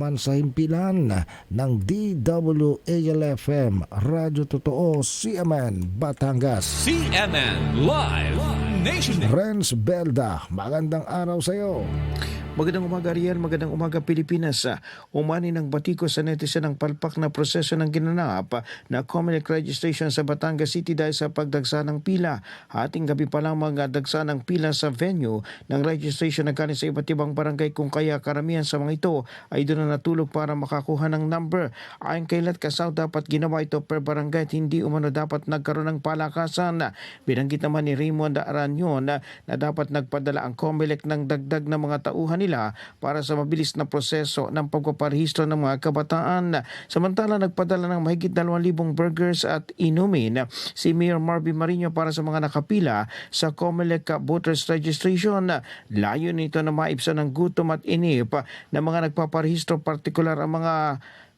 man sa himpilan ng DWALFM Radyo Totoo CMN Batangas. CMN Live Nation. Renz Belda, magandang araw sa iyo. Magandang umaga Riel, magandang umaga Pilipinas. Umani ng batiko sa netizen ang palpak na proseso ng ginanap na COMELEC registration sa Batangas City dahil sa pagdagsa ng pila. Hating gabi pa lamang dagsa ng pila sa venue ng registration ng kanin sa iba't ibang barangay kung kaya karamihan sa mga ito ay doon na natulog para makakuha ng number. Ayon kay Lat Casaw, dapat ginawa ito per barangay at hindi umano dapat nagkaroon ng palakasan. Binanggit naman ni Raymond Aranyon na dapat nagpadala ang COMELEC ng dagdag na mga tauhan nila para sa mabilis na proseso ng pagpaparehistro ng mga kabataan. Samantala, nagpadala ng mahigit 2,000 burgers at inumin si Mayor Marvin Marino para sa mga nakapila sa COMELEC voters registration. Layo nito na maibsan ng gutom at inip ng mga nagpaparehistro, partikular ang mga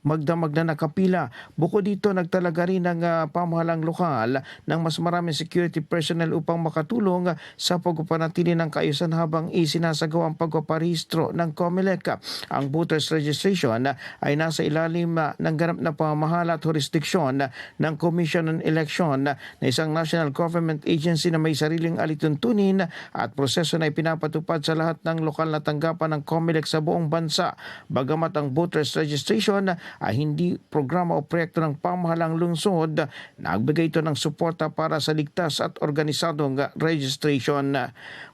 magdamag na nakapila. Bukod dito, nagtalaga rin ng pamahalang lokal ng mas maraming security personnel upang makatulong sa pagpapanatili ng kaayusan habang isinasagawa ang pagpaparehistro ng COMELEC. Ang voters registration ay nasa ilalim ng ganap na pamahala at jurisdiksyon ng Commission on Election na isang national government agency na may sariling alituntunin at proseso na ipinapatupad sa lahat ng lokal na tanggapan ng COMELEC sa buong bansa. Bagamat ang voters registration ay hindi programa o proyekto ng pamahalang lungsod, nagbigay ito ng suporta para sa ligtas at organisadong registration.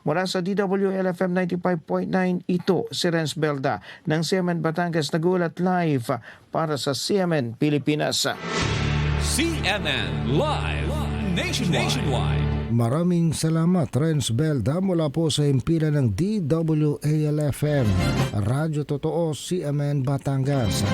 Mula sa DWLFM 95.9, ito si Renz Belda ng CMN Batangas, nagulat live para sa CMN Pilipinas. CMN Live Nationwide. Maraming salamat Renz Belda mula po sa himpilan ng DWALFM Radyo Totoo CMN Batangas.